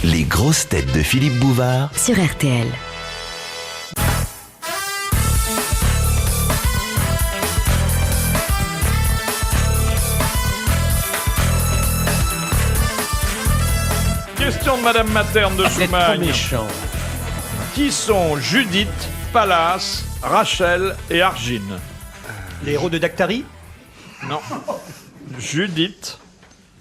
Les grosses têtes de Philippe Bouvard sur RTL. Question de Madame Materne de Soumagne. Qui sont Judith, Pallas, Rachel et Argine? Les héros de Dactari? Non. Judith,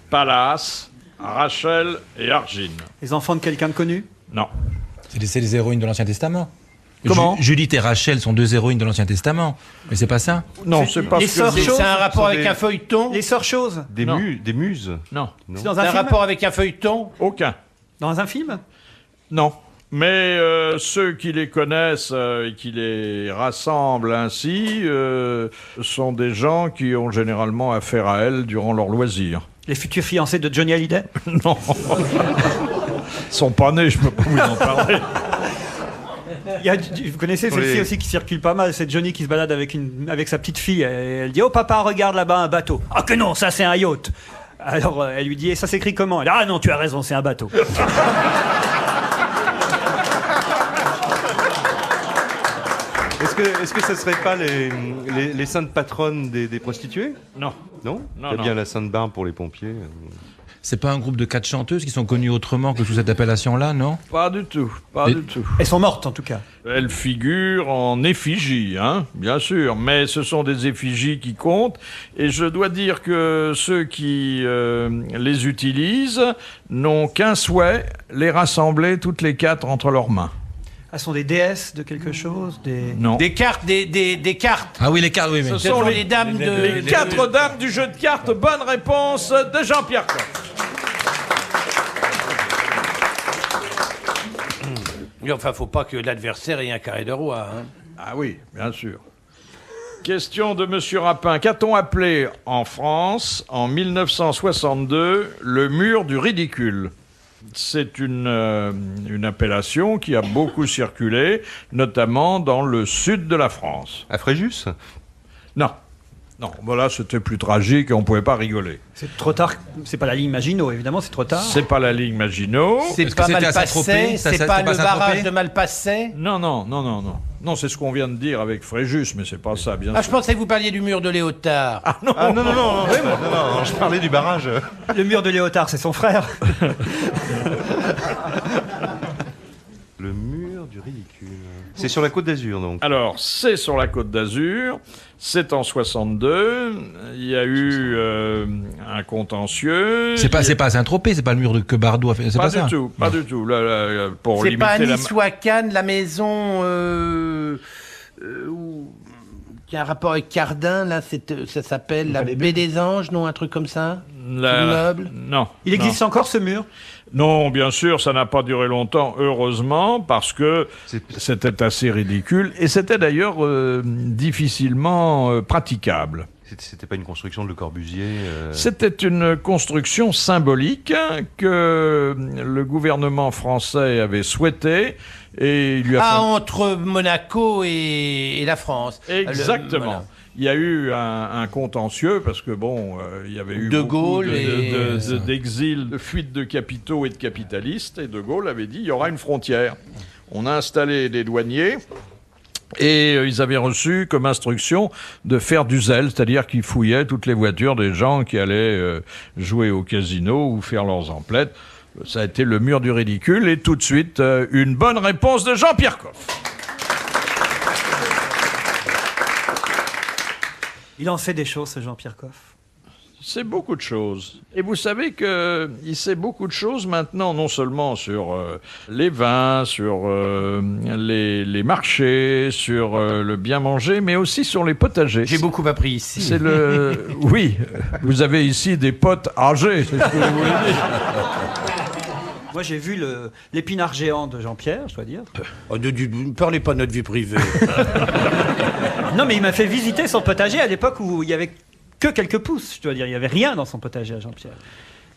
Pallas, Rachel et Argine. Les enfants de quelqu'un de connu? Non. C'est les héroïnes de l'Ancien Testament. Comment Judith et Rachel sont deux héroïnes de l'Ancien Testament. Mais c'est pas ça. Non, c'est pas les ce que... sœurs choses. C'est un rapport avec un feuilleton? Les sœurs choses? Des Non. muses. Non. C'est dans C'est un un film? rapport avec un feuilleton? Aucun. Dans un film? Non. Mais ceux qui les connaissent et qui les rassemblent ainsi sont des gens qui ont généralement affaire à elles durant leurs loisirs. Les futurs fiancés de Johnny Hallyday? Non. Ils sont pas nés, je peux pas vous en parler. Vous connaissez celle-ci aussi qui circule pas mal, c'est Johnny qui se balade avec sa petite fille, et elle dit « Oh papa, regarde là-bas un bateau !»« Ah que non, ça c'est un yacht !» Alors elle lui dit « Et ça s'écrit comment ?» Elle dit « Ah non, tu as raison, c'est un bateau. » Est-ce que ça serait pas les saintes patronnes des prostituées? Non. Non. Non, Il y a non. bien la Sainte Barbe pour les pompiers. C'est pas un groupe de 4 chanteuses qui sont connues autrement que sous cette appellation-là, non? Pas du tout. Pas Mais- du tout. Elles sont mortes en tout cas. Elles figurent en effigie, hein, bien sûr, mais ce sont des effigies qui comptent, et je dois dire que ceux qui les utilisent n'ont qu'un souhait, les rassembler toutes les 4 entre leurs mains. Elles sont des déesses de quelque chose, des... Non. Des cartes, des cartes. Ah oui, les cartes, oui. Ce Ce sont sont les- les dames de... Les 4 dames du jeu de cartes, bonne réponse de Jean-Pierre Coff. Enfin, faut pas que l'adversaire ait un carré de roi. Hein. Ah oui, bien sûr. Question de Monsieur Rapin. Qu'a-t-on appelé en France, en 1962, le mur du ridicule? C'est une appellation qui a beaucoup circulé, notamment dans le sud de la France. À Fréjus? Non. Non, voilà, c'était plus tragique et on ne pouvait pas rigoler. C'est trop tard, c'est pas la ligne Maginot évidemment, c'est trop tard. C'est pas la ligne Maginot. C'est Est-ce pas que c'était à Malpasset? Saint-Tropez? C'est Ça, pas c'était le pas barrage Saint-Tropez? de Malpasset? Non, non, non, non, non. Non, c'est ce qu'on vient de dire avec Fréjus, mais c'est pas ça, bien Ah, sûr. je pensais que vous parliez du mur de Léotard. Ah non, je parlais du barrage. Le mur de Léotard, c'est son frère. Le mur du ridicule. C'est sur la Côte d'Azur, donc. Alors, c'est sur la Côte d'Azur, c'est en 62, il y a eu un contentieux. C'est pas à Saint-Tropez, c'est pas le mur de que Bardot a fait. C'est Pas pas du ça. tout, pas du tout. Là, pour C'est limiter pas à la... Nice ou à Cannes, la maison qui a un rapport avec Cardin, là, ça s'appelle la Baie des Anges, non, un truc comme ça? Immeuble? Non. Il existe encore ce mur? Non, bien sûr, ça n'a pas duré longtemps, heureusement, parce que C'est- c'était assez ridicule, et c'était d'ailleurs difficilement praticable. C'était pas une construction de Le Corbusier. C'était une construction symbolique que le gouvernement français avait souhaité, et il lui a Ah, fallu... entre Monaco et la France. Exactement. Voilà. Il y a eu un contentieux parce que bon, il y avait eu De beaucoup Gaulle d'exil, de fuite de capitaux et de capitalistes, et De Gaulle avait dit il y aura une frontière. On a installé des douaniers. Et ils avaient reçu comme instruction de faire du zèle, c'est-à-dire qu'ils fouillaient toutes les voitures des gens qui allaient jouer au casino ou faire leurs emplettes. Ça a été le mur du ridicule, et tout de suite, une bonne réponse de Jean-Pierre Coff. Il en sait des choses, ce Jean-Pierre Coff. C'est beaucoup de choses. Et vous savez qu'il sait beaucoup de choses maintenant, non seulement sur les vins, sur les marchés, sur le bien manger, mais aussi sur les potagers. J'ai beaucoup appris ici. C'est le... Oui, vous avez ici des potes âgés, c'est ce que vous voulez dire. Moi j'ai vu l'épinard géant de Jean-Pierre, je dois dire. Oh, ne parlez pas de notre vie privée. Non mais il m'a fait visiter son potager à l'époque où il y avait que quelques pousses, je dois dire. Il n'y avait rien dans son potager à Jean-Pierre.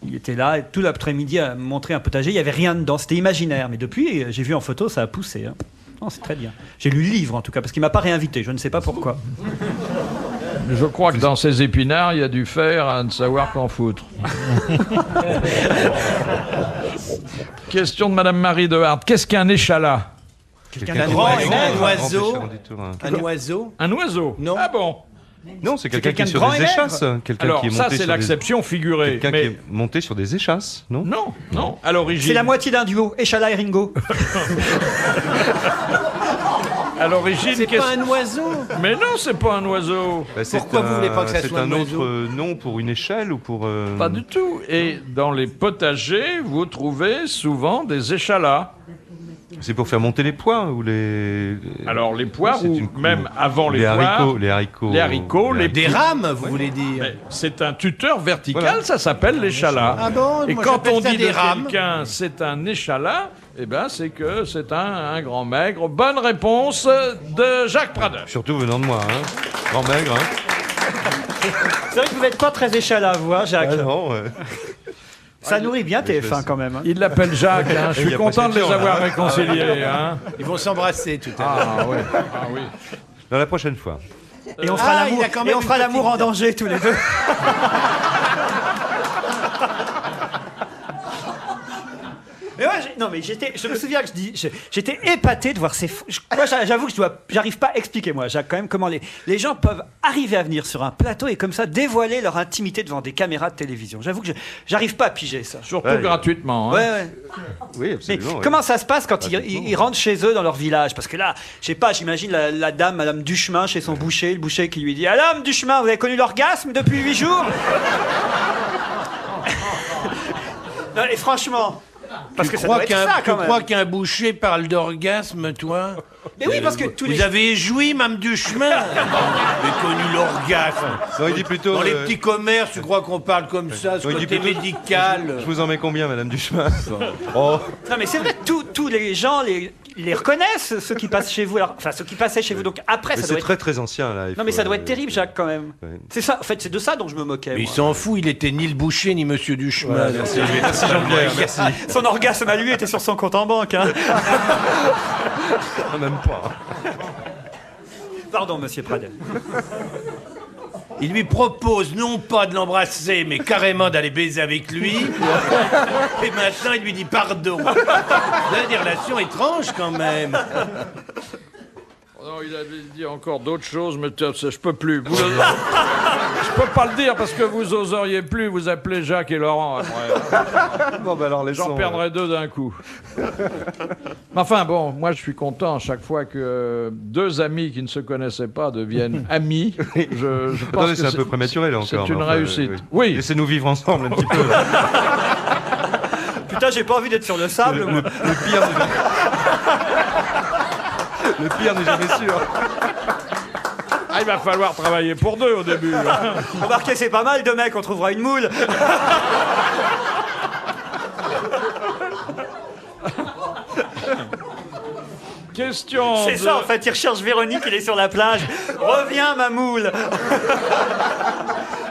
Il était là tout l'après-midi à me montrer un potager, il n'y avait rien dedans, c'était imaginaire. Mais depuis, j'ai vu en photo, ça a poussé. Hein. Non, c'est très bien. J'ai lu le livre en tout cas, parce qu'il ne m'a pas réinvité, je ne sais pas pourquoi. Je crois que dans ces épinards, il y a du fer à ne savoir qu'en foutre. Question de Madame Marie de Hart. Qu'est-ce qu'un échalas? Un oiseau. Un oiseau. Un oiseau? Non. Ah bon? Non, c'est quelqu'un qui est quelqu'un de sur grand des et maigre. échasses. Quelqu'un Alors qui est ça, monté c'est sur l'acception figurée. Quelqu'un Mais qui est monté sur des échasses, non? non, non. À l'origine. C'est la moitié d'un duo, Échala et Ringo. À l'origine. C'est pas un oiseau. Mais non, c'est pas un oiseau. Bah, c'est Pourquoi vous voulez pas que ça soit C'est un un autre oiseau nom pour une échelle ou pour... Pas du tout. Et dans les potagers, vous trouvez souvent des échalas. C'est pour faire monter les pois ou les... Alors les poires, C'est ou une- même avant les les poires. haricots, les haricots. Les haricots, les Des rames, vous voulez dire. Mais c'est un tuteur vertical, Voilà. ça s'appelle l'échalas. Ah bon, Et moi, quand j'appelle on ça dit des de rames. quelqu'un c'est un échalas, eh ben c'est que c'est un grand maigre. Bonne réponse de Jacques Pradel. Surtout venant de moi, hein. Grand maigre, hein. C'est vrai que vous n'êtes pas très Échala, vous, hein, Jacques. Ah non, ouais. Ça nourrit bien TF1 quand même. hein. Il l'appelle Jacques, hein. Je Il y suis a content de les prescription, avoir là. réconciliés. Hein. Ils vont s'embrasser tout à l'heure. Ah ouais, ah oui. Dans la prochaine fois. Et on fera Ah, l'amour, il a quand et même on fera une l'amour petite- en danger tous les deux. Mais ouais, non mais je me souviens que j'étais épaté de voir ces. Moi, j'avoue que j'arrive pas à expliquer moi, Jacques, quand même comment les gens peuvent arriver à venir sur un plateau et comme ça dévoiler leur intimité devant des caméras de télévision. J'avoue que j'arrive pas à piger ça. Surtout Ouais, gratuitement. Hein. Ouais, ouais. Oui, Mais absolument. oui. comment ça se passe quand Gratuitement. ils rentrent chez eux dans leur village? Parce que là, je sais pas, j'imagine la dame, Madame Duchemin, chez son boucher, le boucher qui lui dit: ah, Madame Duchemin, vous avez connu l'orgasme depuis 8 jours? Non, et franchement, parce que ça doit être ça Tu quand même. crois qu'un boucher parle d'orgasme, toi? Mais oui, parce que tous les. Vous avez joui, Mme Duchemin. Vous avez connu l'orgasme. Non, il dit plutôt... Dans les petits commerces, tu crois qu'on parle comme ça, ce il dit côté plutôt- médical. Je vous en mets combien, Madame Duchemin? Oh, Non, mais c'est vrai, tous les gens les reconnaissent, ceux qui passent chez vous. Alors, enfin, ceux qui passaient chez vous. Donc après, mais ça c'est doit être. très très ancien, là. Non, mais ça doit être terrible, Jacques, quand même. Ouais. C'est ça, en fait, c'est de ça dont je me moquais. Mais il moi. s'en fout, il était ni le boucher ni Monsieur Duchemin. Merci Jean-Pierre, merci. Son orgasme à lui était sur son compte en banque. Hein. Non, même pas. Pardon, monsieur Pradel. Il lui propose non pas de l'embrasser, mais carrément d'aller baiser avec lui. Et maintenant, il lui dit pardon. Vous avez des relations étranges quand même. Non, il avait dit encore d'autres choses, mais je peux plus. Je peux pas le dire parce que vous oseriez plus vous appeler Jacques et Laurent après. Bon, bah alors, J'en perdrais deux d'un coup. Mais enfin bon, moi je suis content à chaque fois que deux amis qui ne se connaissaient pas deviennent amis. Je pense Attendez, que c'est un peu prématuré, là, encore. C'est une mais enfin, réussite. oui. Oui. Laissez-nous vivre ensemble un petit peu, là. Putain, j'ai pas envie d'être sur le sable. moi. Le pire n'est jamais sûr. Ah, il va falloir travailler pour deux au début. Hein. Remarquez, c'est pas mal, deux mecs, on trouvera une moule. Question. C'est ça, en fait, il recherche Véronique, il est sur la plage. Reviens, ma moule.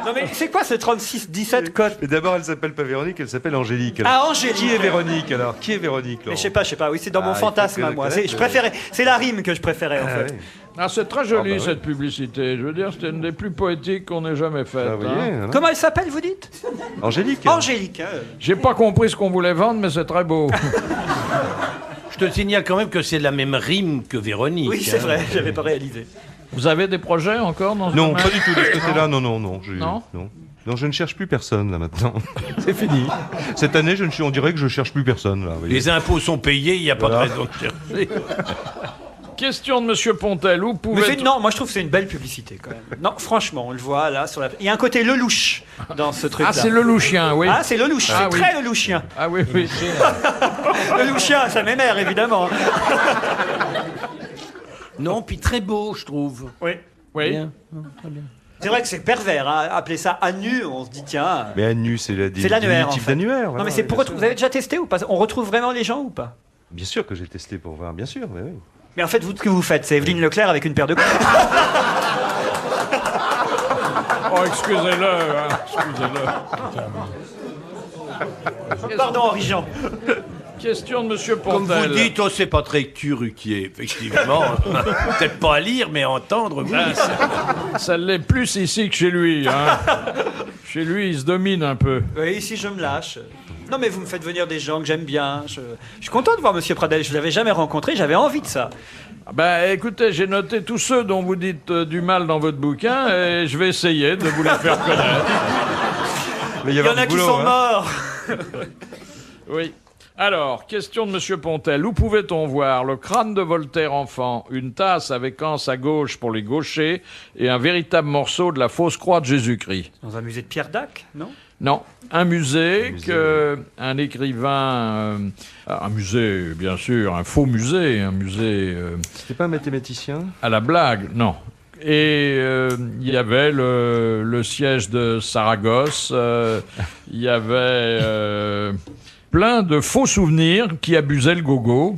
Non, mais c'est quoi ce 36-17 code? Mais d'abord, elle s'appelle pas Véronique, elle s'appelle Angélique. Ah, Angélique. Qui est Véronique, alors? Qui est Véronique, Mais Laurent? je sais pas, oui, c'est dans mon Ah, il fantasme faut à que moi. je Je connaisse, préférais, c'est la rime que je préférais, en Ah, fait. oui. Ah, c'est très joli Ah, bah cette publicité. Je veux dire, c'était une des plus poétiques qu'on ait jamais faites. Ah, vous voyez, hein. voilà. Comment elle s'appelle, vous dites? Angélique. Angélique. Hein. J'ai pas compris ce qu'on voulait vendre, mais c'est très beau. Je te signale quand même que c'est la même rime que Véronique. Oui, c'est hein. vrai, j'avais pas réalisé. Vous avez des projets encore dans ce Non, domaine? pas du tout de ce côté-là. Non. Non Non, je ne cherche plus personne, là, maintenant. C'est fini. Cette année, on dirait que je cherche plus personne, là. vous voyez. Les impôts sont payés, il n'y a pas Voilà. de raison de chercher. Question de Monsieur Pontel. Où Mais pouvait non, moi je trouve que c'est une belle publicité quand même. Non, franchement, on le voit là sur la. Il y a un côté lelouch dans ce truc-là. Ah, c'est le louchien, oui. Ah, c'est lelouch, Ah, c'est oui. très lelouchien. Ah oui, oui. Lelouchien, ça m'énerve évidemment. Non, puis très beau, je trouve. Oui. Oui. Bien. C'est vrai que c'est pervers, hein. Appeler ça annu, on se dit tiens. Mais annu, c'est C'est l'annuaire. En diminutif fait. d'annuaire. Non, voilà, mais c'est pour bien sûr. vous avez déjà testé ou pas? On retrouve vraiment les gens ou pas? Bien sûr que j'ai testé pour voir, bien sûr, mais oui. Mais en fait, vous, ce que vous faites, c'est Evelyne Leclerc avec une paire de. Oh, excusez-le. Hein. Excusez-le. Pardon, Henri-Jean. Question de Monsieur Comme Pontel. vous dites, oh, c'est pas très Ruquier, effectivement. Peut-être pas à lire, mais à entendre, oui. Ça l'est plus ici que chez lui. Hein. Chez lui, il se domine un peu. Oui, si je me lâche. Non, mais vous me faites venir des gens que j'aime bien. Je suis content de voir Monsieur Pradel. Je ne l'avais jamais rencontré, j'avais envie de ça. Ben, écoutez, j'ai noté tous ceux dont vous dites du mal dans votre bouquin et je vais essayer de vous les faire connaître. Mais Il y en a qui sont morts. Oui. Alors, question de Monsieur Pontel. Où pouvait-on voir le crâne de Voltaire enfant, une tasse avec anse à gauche pour les gauchers et un véritable morceau de la fausse croix de Jésus-Christ? Dans un musée de Pierre Dac, non? Non, un musée qu'un écrivain... un musée, bien sûr, un faux musée, un musée... C'était pas un mathématicien? à la blague, non. Et il y avait le siège de Saragosse, il y avait plein de faux souvenirs qui abusaient le gogo.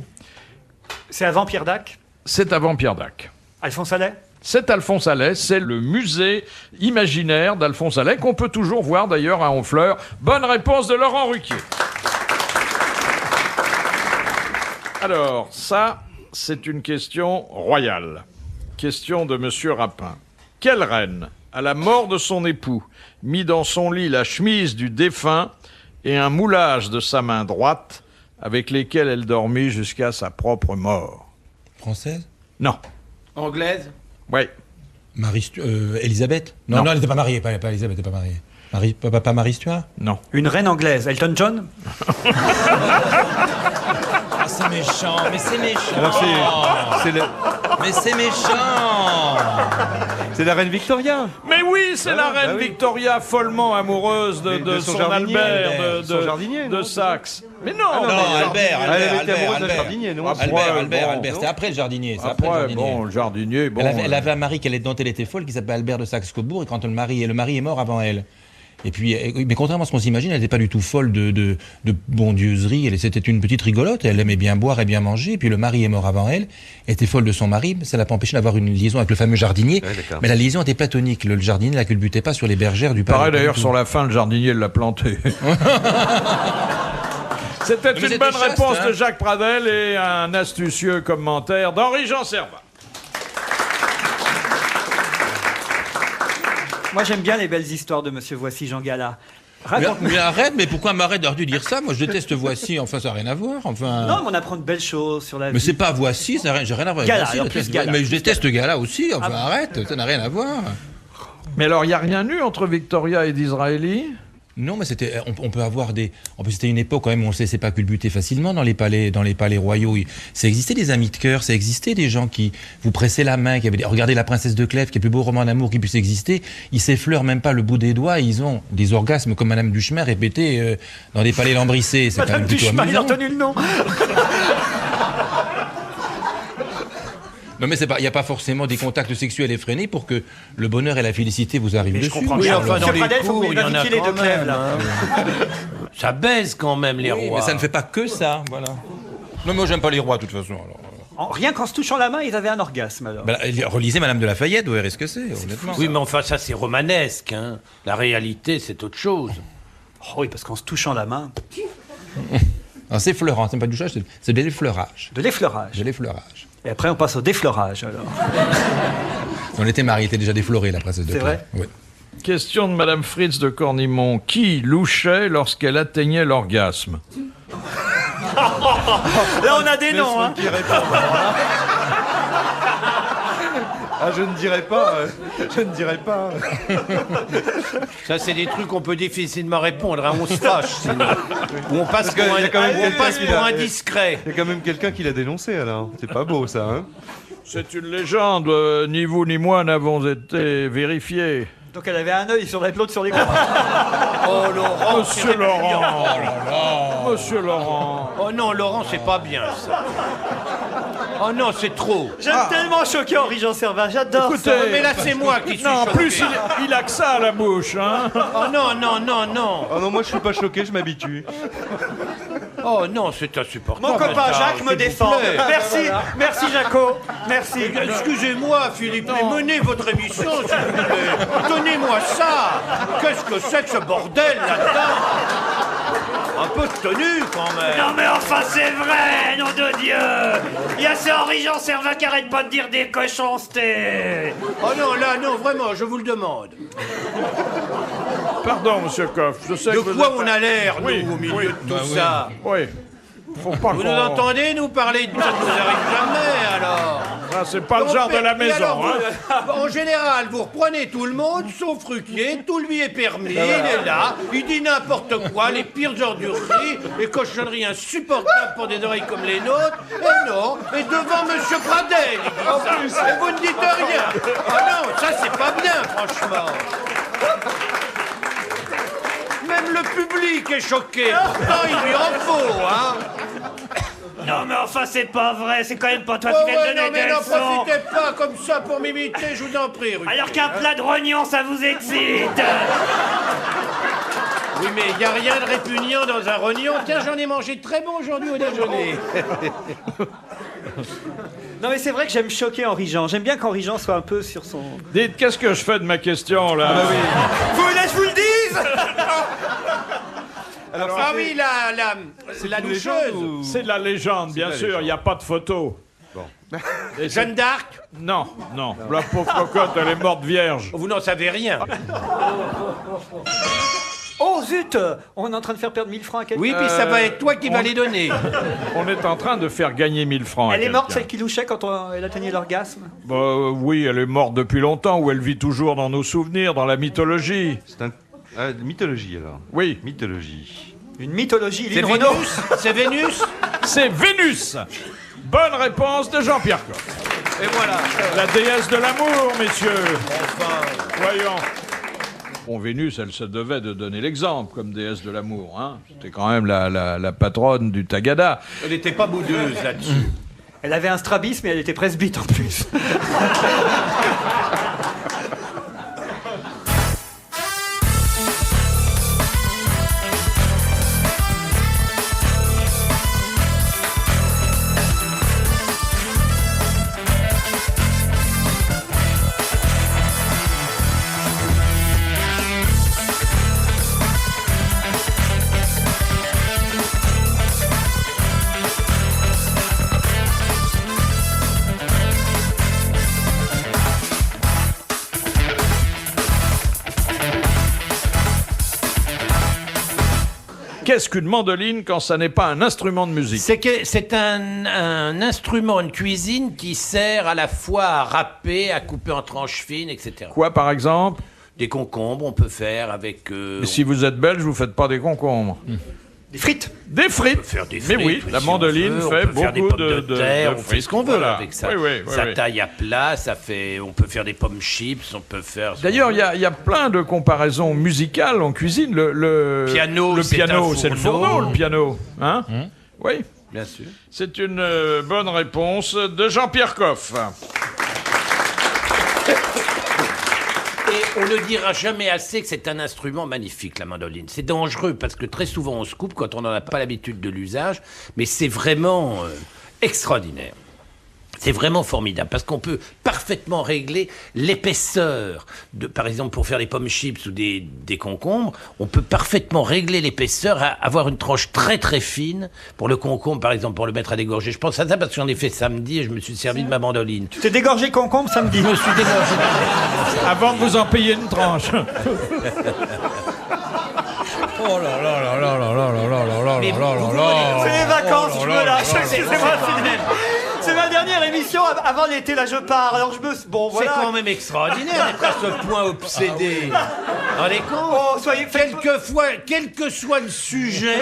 C'est avant Pierre Dac? C'est avant Pierre Dac. Alphonse Allais? C'est Alphonse Allais, c'est le musée imaginaire d'Alphonse Allais, qu'on peut toujours voir d'ailleurs à Honfleur. Bonne réponse de Laurent Ruquier. Alors, ça, c'est une question royale. Question de Monsieur Rapin. Quelle reine, à la mort de son époux, mit dans son lit la chemise du défunt et un moulage de sa main droite, avec lesquels elle dormit jusqu'à sa propre mort? Française? Non. Anglaise? Oui. Elisabeth? Non, elle n'était pas mariée, pas Elisabeth, elle n'était pas mariée. Pas Marie Stuart? Non. Une reine anglaise. Elton John? Ah, c'est méchant, mais c'est méchant. Alors Mais c'est méchant. c'est la reine Victoria. Mais oui, c'est la reine bah oui. Victoria, follement amoureuse de son jardinier, Albert, son jardinier, de non, Saxe. Mais non, Non, Albert, Elle était amoureuse d'un jardinier, non? Albert, c'était après le jardinier. C'est après le Après, jardinier. bon, le jardinier, bon... Elle avait un mari dont elle était folle qui s'appelait Albert de Saxe-Cobourg et quand le mari est mort avant elle. Et puis, mais contrairement à ce qu'on s'imagine, elle n'était pas du tout folle de bondieuserie. C'était une petite rigolote. Elle aimait bien boire et bien manger. Et puis le mari est mort avant elle. Elle était folle de son mari. Ça l'a pas empêché d'avoir une liaison avec le fameux jardinier. Ouais, d'accord. Mais la liaison était platonique. Le jardinier ne la culbutait pas sur les bergères du palais. Pareil Pas du d'ailleurs, tout. sur la fin, le jardinier l'a planté. C'était Mais une c'était bonne chaste, réponse hein. de Jacques Pradel et un astucieux commentaire d'Henri-Jean Servat. Moi, j'aime bien les belles histoires de Monsieur Voici Jean Gala. Mais arrête, mais pourquoi m'arrête d'avoir dû dire ça? Moi, je déteste Voici. Enfin, ça n'a rien à voir. Enfin. Non, mais on apprend de belles choses sur la Mais vie. c'est pas Voici, ça n'a rien, j'ai rien à voir avec Gala, Voici. alors plus Gala, Mais je plus déteste Gala aussi. Enfin, arrête, ça n'a rien à voir. Mais alors, il n'y a rien eu entre Victoria et Disraeli? Non, mais on peut avoir des. En plus, c'était une époque quand même où on ne se laissait pas culbuter facilement dans les palais royaux. Ça existait des amis de cœur, ça existait des gens qui vous pressaient la main, qui avaient. Regardez La Princesse de Clèves, qui est le plus beau roman d'amour qui puisse exister. Ils s'effleurent même pas le bout des doigts, et ils ont des orgasmes comme Madame Duchemin répétés dans des palais lambrissés. C'est quand Madame même plutôt Duchemin, il a amusant. retenu le nom. Non, mais il n'y a pas forcément des contacts sexuels effrénés pour que le bonheur et la félicité vous arrivent Mais je dessus. comprends Oui, bien. enfin, dans Monsieur les Pradel, faut cours, que il y en a m'invitiez les quand deux Clèves, même, là. hein. Ça baise quand même, les Oui, rois. mais ça ne fait pas que ça, voilà. Non, moi j'aime pas les rois de toute façon. Alors. Rien qu'en se touchant la main, ils avaient un orgasme, alors. Relisez Madame de Lafayette, vous verrez ce que c'est, honnêtement. Oui, mais enfin, ça, c'est romanesque. Hein. La réalité, c'est autre chose. Oh oui, parce qu'en se touchant la main, Alors, c'est fleurant, c'est pas du touchage, c'est de l'effleurage. de l'effleurage. De l'effleurage. Et après, on passe au défleurage, alors. On était mariés, était déjà déflorée, la princesse de C'est Clèves. vrai Oui. Question de Madame Fritz de Cornimont. Qui louchait lorsqu'elle atteignait l'orgasme? Là, on a des noms, hein. Ah, je ne dirais pas. Je ne dirais pas. Ça, c'est des trucs qu'on peut difficilement répondre. Hein. On se fâche, sinon. Ou on passe qu'il y a quand même on quelqu'un passe qui pour l'a- indiscret. Il y a quand même quelqu'un qui l'a dénoncé alors. C'est pas beau ça, hein? C'est une légende. Ni vous ni moi n'avons été vérifiés. Donc elle avait un œil sur l'autre sur les coups. Oh, Laurent. Monsieur Laurent. Monsieur Laurent. Oh non, Laurent, c'est pas bien, ça. Oh non, c'est trop. J'aime tellement choquer Henri-Jean Servat, j'adore Écoutez, ça. Mais là, c'est moi qui suis Non, en choqué. plus, il a que ça à la bouche, hein. Oh non, non, non, non. Oh non, moi je suis pas choqué, je m'habitue. Oh non, c'est insupportable. Mon copain ça, Jacques s'il me vous défend. plaît. Merci, merci Jaco. Merci. Excusez-moi, Philippe, mais menez votre émission, s'il vous plaît. Donnez-moi ça. Qu'est-ce que c'est que ce bordel là-dedans? Un peu de tenue, quand même. Non mais enfin c'est vrai, nom de Dieu. Il y a ce Henri-Jean Servat qui arrête pas de dire des cochoncetés. Oh non, là, non, vraiment, je vous le demande. Pardon, monsieur Coff, je sais De que vous quoi êtes- on a l'air, nous, Oui, au milieu oui. de tout ça? Oui. Faut pas Vous qu'on... nous entendez nous parler de ça ne nous arrive jamais, alors. Ah, c'est pas le genre de la Et maison, alors, hein. En général, vous reprenez tout le monde, sauf Ruquier, tout lui est permis, il est là, il dit n'importe quoi, les pires orduriers, les cochonneries insupportables pour des oreilles comme les nôtres, et non, et devant Monsieur Pradel, il dit ça, et vous ne dites rien. Ah non, ça c'est pas bien, franchement. Même le public est choqué, pourtant il lui en faut, hein. Non, mais enfin, c'est pas vrai. C'est quand même pas toi Oh, qui viens ouais, de non donner mais des n'en leçons. profitez pas comme ça pour m'imiter, je vous en prie, Ruquier. Alors qu'un plat de rognon, ça vous excite. Oui, mais il n'y a rien de répugnant dans un rognon. Tiens, j'en ai mangé très bon aujourd'hui au déjeuner. Non, mais c'est vrai que j'aime choquer Henri-Jean. J'aime bien qu'Henri-Jean soit un peu sur son... Dites, qu'est-ce que je fais de ma question, là? Vous voulez que je vous le dise? Ah oui, la doucheuse. C'est de la légende, bien sûr, il n'y a pas de photo. Et Jeanne d'Arc. Non, non, la pauvre cocotte, elle est morte vierge. Vous n'en savez rien. Oh zut! On est en train de faire perdre 1000 francs à quelqu'un. Oui, puis ça va être toi qui vas les donner. On est en train de faire gagner 1000 francs. à Elle est morte, quelqu'un. celle qui louchait quand elle atteignait l'orgasme? Bah, oui, elle est morte depuis longtemps, ou elle vit toujours dans nos souvenirs, dans la mythologie. C'est un... Ah, mythologie, alors. Oui, Mythologie. Une mythologie, C'est Lynn Renaud. Vénus. C'est Vénus. c'est Vénus. Bonne réponse de Jean-Pierre Coff. Et voilà. La déesse de l'amour, messieurs. Voyons. Bon, Vénus, elle se devait de donner l'exemple comme déesse de l'amour. Hein. C'était quand même la patronne du Tagada. Elle n'était pas boudeuse là-dessus. Elle avait un strabisme et elle était presbyte en plus. Qu'est-ce qu'une mandoline quand ça n'est pas un instrument de musique? C'est un instrument de cuisine qui sert à la fois à râper, à couper en tranches fines, etc. Quoi, par exemple? Des concombres, on peut faire avec... Mais si vous êtes belge, vous faites pas des concombres. Des frites. Des frites. faire des Mais frites, oui, la si mandoline on veut, fait on peut faire des beaucoup pommes de terre, de on fait frites. ce qu'on veut Voilà. avec ça. Oui, oui, oui, ça oui. taille à plat, on peut faire des pommes chips, on peut faire... ce D'ailleurs, qu'on il y a plein de comparaisons musicales en cuisine. Le Piano, le c'est piano, un c'est le fourneau. fourneau, le piano. Hein? Oui, veut. Bien sûr. c'est une bonne réponse de Jean-Pierre Coff. Et on ne dira jamais assez que c'est un instrument magnifique, la mandoline. C'est dangereux parce que très souvent on se coupe quand on n'en a pas l'habitude de l'usage, mais c'est vraiment extraordinaire. C'est vraiment formidable parce qu'on peut parfaitement régler l'épaisseur. Par exemple, pour faire des pommes chips ou des concombres, on peut parfaitement régler l'épaisseur, avoir une tranche très très fine. Pour le concombre, par exemple, pour le mettre à dégorger. Je pense à ça parce que j'en ai fait samedi et je me suis servi de ma mandoline. Tu t'es dégorgé le concombre samedi. Je me suis dégorgé. Avant de vous en payer une tranche. Oh là là là là là là là là là là Mais là là vous là. C'est les vacances, Oh je là me là lâche. là là Excusez-moi, Philippe. C'est ma dernière émission. Avant l'été, là, je pars. Alors je me... Bon, C'est voilà. quand même extraordinaire d'être à ce point obsédé. Vous rendez compte? Oh, soyez... Quelquefois, quel que soit le sujet,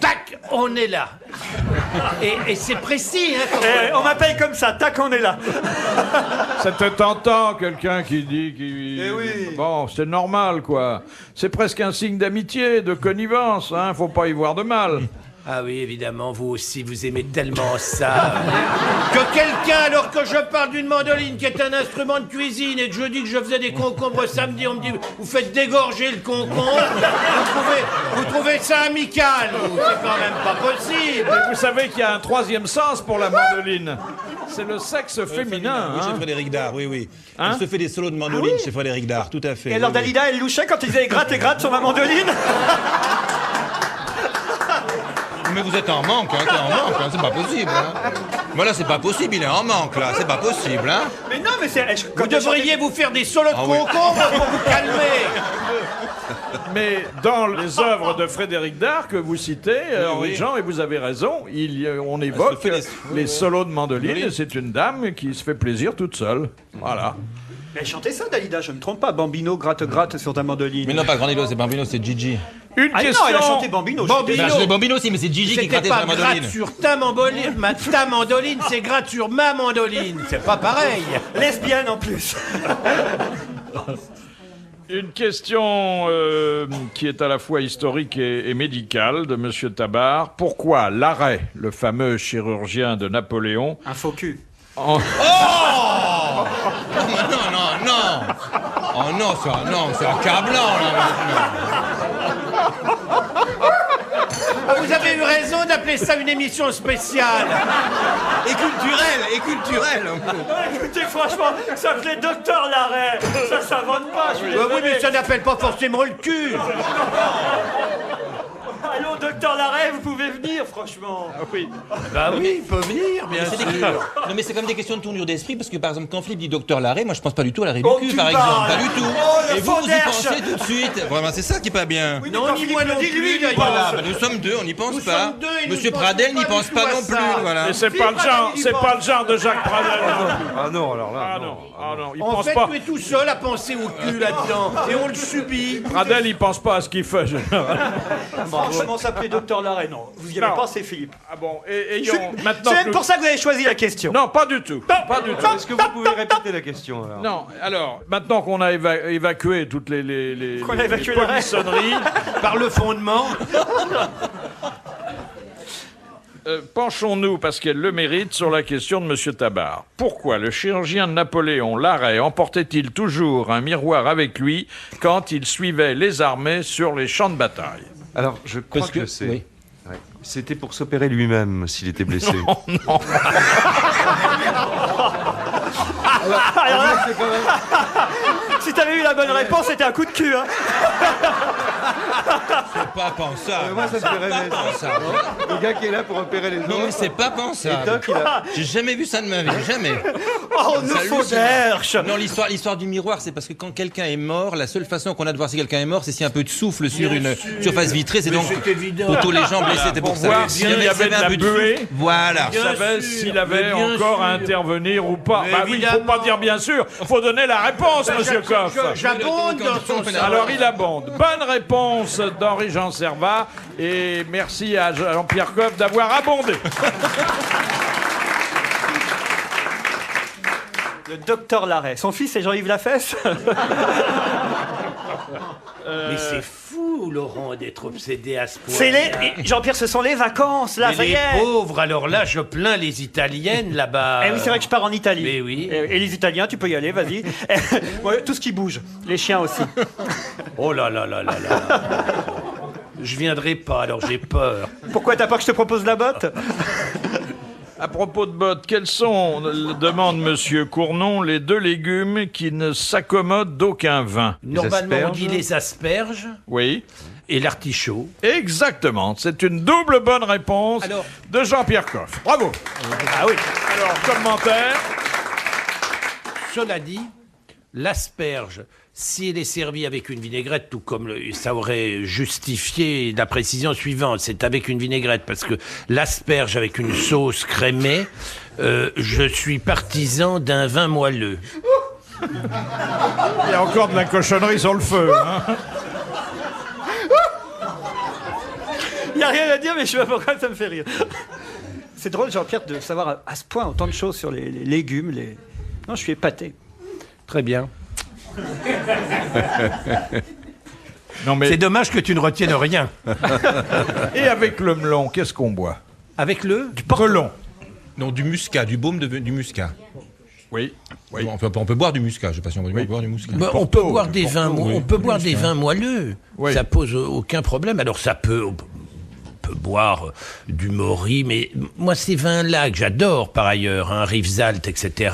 tac, on est là. Et c'est précis, hein, quand même. On m'appelle comme ça. Tac, on est là. C'était tentant, quelqu'un qui dit... Eh oui. Bon, c'est normal, quoi. C'est presque un signe d'amitié, de connivence, hein. Faut pas y voir de mal. Ah oui, évidemment, vous aussi, vous aimez tellement ça. Que quelqu'un, alors que je parle d'une mandoline qui est un instrument de cuisine et que je dis que je faisais des concombres samedi, on me dit, vous faites dégorger le concombre. Vous trouvez ça amical, vous? C'est quand même pas possible. Mais vous savez qu'il y a un troisième sens pour la mandoline. C'est le sexe féminin. Oui, hein. chez Frédéric Dard, oui, oui. Hein Il se fait des solos de mandoline chez Frédéric Dard, tout à fait. Et alors, oui, oui. Dalida, elle louchait quand il faisait gratte et gratte sur ma mandoline. Mais vous êtes en manque, hein, t'es en manque, hein, c'est pas possible. Hein. Voilà, c'est pas possible, il est en manque, là, c'est pas possible, hein. Mais non, mais c'est... Vous devriez vous faire des solos de Ah oui. concombre pour vous calmer. Mais dans les œuvres de Frédéric Dard que vous citez, Henri Jean, et vous avez raison, on évoque les solos de mandoline. C'est une dame qui se fait plaisir toute seule. Voilà. Mais chantez ça, Dalida, je ne me trompe pas. Bambino, gratte sur ta mandoline. Mais non, pas Grandilo, c'est Bambino, c'est Gigi. Une question. Non, elle a chanté Bambino. Bambino. Bah, c'est Bambino aussi, mais c'est Gigi qui C'était grattait pas sur la mandoline. gratte sur ta mandoline, ta mandoline, c'est gratte sur ma mandoline. C'est pas pareil. Lesbienne en plus. Une question qui est à la fois historique et médicale de Monsieur Tabar. Pourquoi Larrey, le fameux chirurgien de Napoléon, Un faux cul. Non. Oh non, c'est un cas blanc, là. Vous avez eu raison d'appeler ça une émission spéciale. Et culturel. Écoutez, franchement, ça s'appelait Docteur Larrey. Ça s'invente pas, je suis Oui, désolé. mais ça n'appelle pas forcément le cul. Allô, Docteur Larrey, vous pouvez venir, franchement. oui. Bah oui, il peut venir, bien C'est sûr. Non, mais c'est comme des questions de tournure d'esprit, parce que par exemple, quand Philippe dit Docteur Larrey, moi je pense pas du tout à l'arrêt du Oh, cul, tu par parles. exemple. Pas du tout. Oh, le Et vous, faux vous y derche. pensez tout de suite. Vraiment, c'est ça qui est pas bien. Oui, Non, mais quand ni Philippe moi le non dit, plus, lui, il d'ailleurs. Voilà, bah, nous sommes deux, on n'y pense Nous pas. sommes deux et nous Monsieur ne Pradel pensons n'y pas pense du pas tout à non ça. plus, voilà. Et c'est pas le genre, il c'est pense. pas le genre de Jacques Pradel. Ah non, alors là. Ah non, ah non, il En pense fait, pas. tu es tout seul à penser au cul là-dedans. Et on le subit. Pradel, il pense pas à ce qu'il fait. Franchement, s'appeler Docteur Larrey, non. Vous y avez Non. pensé, Philippe. Ah bon, et ayons maintenant. C'est que même pour ça que vous avez choisi la question. Non, pas du tout. Pas du tout. Est-ce que vous pouvez répéter la question alors? Non, alors, maintenant qu'on a évacué toutes les Qu'on a évacué le reste. polissonneries, Par le fondement. penchons-nous, parce qu'elle le mérite, sur la question de Monsieur Tabar. Pourquoi le chirurgien de Napoléon, Larrey, emportait-il toujours un miroir avec lui quand il suivait les armées sur les champs de bataille? Alors, je crois Parce que que, je sais. oui. Ouais. C'était pour s'opérer lui-même s'il était blessé. Alors là, si t'avais eu la bonne réponse, c'était un coup de cul. Hein. C'est pas pensable. Moi, ça me fait rêver. Ça. Le gars qui est là pour opérer les Non, mais autres. c'est pas Et pensable. Toc, il a... J'ai jamais vu ça de ma vie, jamais. Oh, nous Ça faut hallucine. derche. Non, l'histoire du miroir, c'est parce que quand quelqu'un est mort, la seule façon qu'on a de voir si quelqu'un est mort, c'est s'il y a un peu de souffle sur Bien une sûr. surface vitrée. C'est Mais donc c'est évident. pour tous les gens blessés, c'était pour ça. voir s'il y avait de la un peu buée. souffle. Voilà. Il savait sûr, s'il avait mais bien encore à sûr. intervenir ou pas. Mais Bah oui, il faut pas évidemment. dire bien sûr, faut donner la réponse, monsieur Coff. J'abonde dans son sens. Alors il abonde. Bonne réponse d'Henri-Jean Servat et merci à Jean-Pierre Coff d'avoir abondé. Le Docteur Larrey. Son fils, c'est Jean-Yves Lafesse. Mais c'est fou, Laurent, d'être obsédé à ce point. C'est les... Jean-Pierre, ce sont les vacances, là, Mais ça y les est. pauvres, alors là, je plains les Italiennes là-bas. Eh oui, c'est vrai que je pars en Italie. Mais oui. Et les Italiens, tu peux y aller, vas-y. Ouais, tout ce qui bouge. Les chiens aussi. Oh là là là là là. Je viendrai pas, alors j'ai peur. Pourquoi t'as pas que je te propose la botte? À propos de bottes, quels sont, demande monsieur Cournon, les deux légumes qui ne s'accommodent d'aucun vin? Normalement, on asperges. dit les asperges Oui. et l'artichaut. Exactement. C'est une double bonne réponse Alors- de Jean-Pierre Coff. Bravo. Ah oui. Alors, commentaire. Cela dit, l'asperge, si elle est servie avec une vinaigrette, tout comme ça aurait justifié la précision suivante, c'est avec une vinaigrette, parce que l'asperge avec une sauce crémée, je suis partisan d'un vin moelleux. Il y a encore de la cochonnerie sur le feu. Hein. Il n'y a rien à dire, mais je sais pas pourquoi ça me fait rire. C'est drôle, Jean-Pierre, de savoir à ce point autant de choses sur les légumes. Non, je suis épaté. Très bien. Non, mais... C'est dommage que tu ne retiennes rien. Et avec le melon, qu'est-ce qu'on boit? Avec le Du melon. Non, du muscat, du baume du muscat. Oui. Oui. On peut boire du muscat, je sais pas si on peut boire du muscat. Bah, on peut boire des vins, on peut boire des vins moelleux. Oui. Ça pose aucun problème. Alors ça peut, on peut boire du Maury, mais moi ces vins-là que j'adore par ailleurs, hein, Rivesaltes, etc.,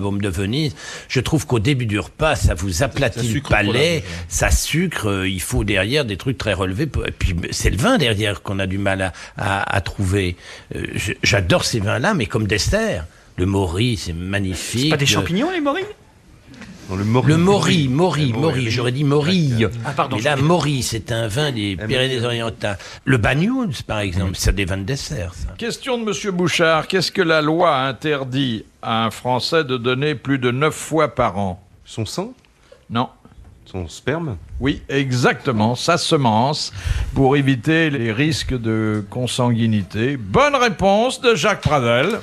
Baume de Venise, je trouve qu'au début du repas, ça vous aplatit le sucre palais, trop, là, ça sucre. Il faut derrière des trucs très relevés. Et puis c'est le vin derrière qu'on a du mal à trouver. J'adore ces vins-là, mais comme dessert. Le Maury, c'est magnifique. Pas des champignons, les morilles? Dans le Maury. Le Maury, Maury, Le Maury, j'aurais dit Morille. Ah, pardon. Mais là, Maury, c'est un vin des Pyrénées-Orientales. Le Banyuls, par exemple, c'est des vins de dessert, ça. Question de Monsieur Bouchard. Qu'est-ce que la loi interdit à un Français de donner plus de 9 fois par an? Son sang? Non. Son sperme? Oui, exactement, sa semence, pour éviter les risques de consanguinité. Bonne réponse de Jacques Pradel,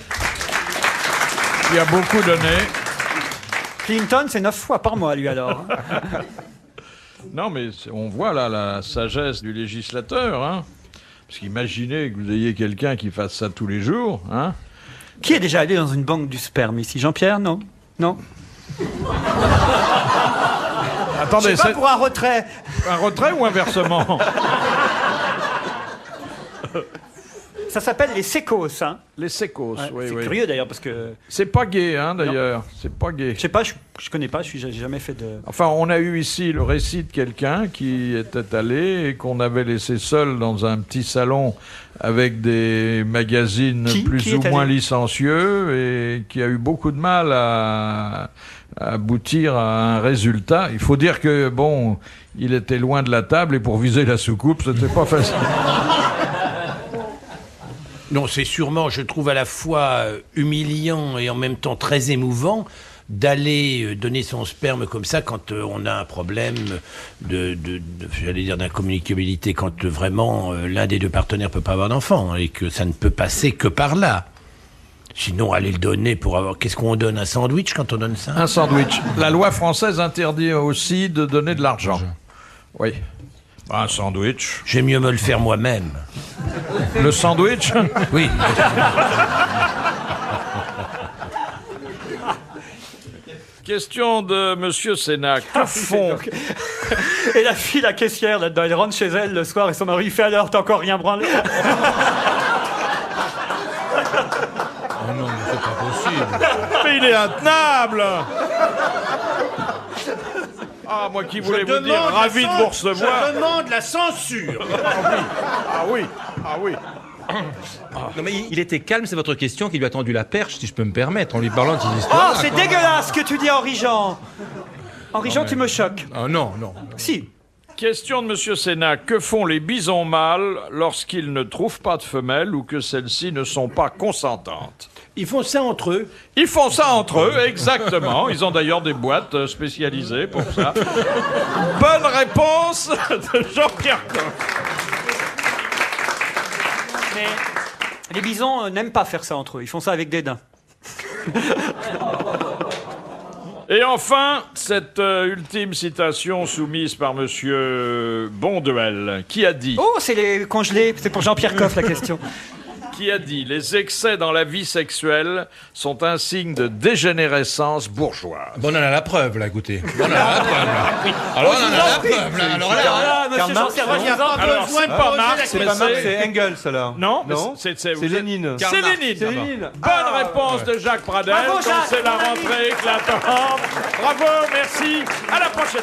qui a beaucoup donné. Clinton, c'est 9 fois par mois, lui, alors. Non, mais on voit là la sagesse du législateur, hein. Parce qu'imaginez que vous ayez quelqu'un qui fasse ça tous les jours, hein. Qui est déjà allé dans une banque du sperme ici? Jean-Pierre, non? Non? Attendez, Je sais pas, c'est pour un retrait. un retrait ou un versement? Ça s'appelle les sécos, hein. Les sécos, Ouais, oui, c'est oui. curieux d'ailleurs parce que C'est pas gay, hein, d'ailleurs. C'est pas gay. je sais pas, je connais pas, j'ai jamais fait de. Enfin, on a eu ici le récit de quelqu'un qui était allé et qu'on avait laissé seul dans un petit salon avec des magazines Qui plus ou est moins allé licencieux et qui a eu beaucoup de mal à aboutir à un résultat. Il faut dire que, bon, il était loin de la table et pour viser la soucoupe, c'était pas facile. Non, c'est sûrement, je trouve, à la fois humiliant et en même temps très émouvant d'aller donner son sperme comme ça quand on a un problème j'allais dire d'incommunicabilité, quand vraiment l'un des deux partenaires peut pas avoir d'enfant, hein, et que ça ne peut passer que par là. Sinon, aller le donner pour avoir... Qu'est-ce qu'on donne? Un sandwich quand on donne ça? Un sandwich. La loi française interdit aussi de donner de l'argent. Oui. Un sandwich. J'aime mieux me le faire moi-même. Le sandwich? Oui. Question de Monsieur Sénac. Que font... Et la fille, la caissière, là-dedans, elle rentre chez elle le soir et son mari fait alors, t'as encore rien branlé? Oh non, mais c'est pas possible. Mais il est intenable! Ah, moi qui voulais vous dire, ravi de vous recevoir. Je demande la censure. Ah oui, ah oui. Non, mais il était calme, c'est votre question qui lui a tendu la perche, si je peux me permettre, en lui parlant de ces histoires. Oh, c'est dégueulasse ce que tu dis, Henri-Jean. Henri-Jean, tu me choques. Ah non, non. Si. Question de Monsieur Sénac. Que font les bisons mâles lorsqu'ils ne trouvent pas de femelles ou que celles-ci ne sont pas consentantes? Ils font ça entre eux. Ils font ça entre eux, exactement. Ils ont d'ailleurs des boîtes spécialisées pour ça. Bonne réponse de Jean-Pierre Coff. Mais les bisons n'aiment pas faire ça entre eux. Ils font ça avec des daims. Et enfin, cette ultime citation soumise par Monsieur Bonduel, qui a dit... Oh, c'est les congelés. C'est pour Jean-Pierre Coff, la question. Qui a dit « Les excès dans la vie sexuelle sont un signe de dégénérescence bourgeoise. Bon, on en a la preuve, là, écoutez. On en a la preuve, là. Alors, on en a la preuve, là. Alors là, Monsieur Jean-Servage, Il n'y a pas Alors, besoin c'est de pas poser Marx, la C'est mais pas Marx, c'est- c'est Engels, ça. Non, Non, c'est c'est Lénine. C'est Lénine. C'est Lénine. Bonne réponse de Jacques Pradel. Bravo, Donc Jacques. c'est la rentrée éclatante. Bravo, merci. À la prochaine.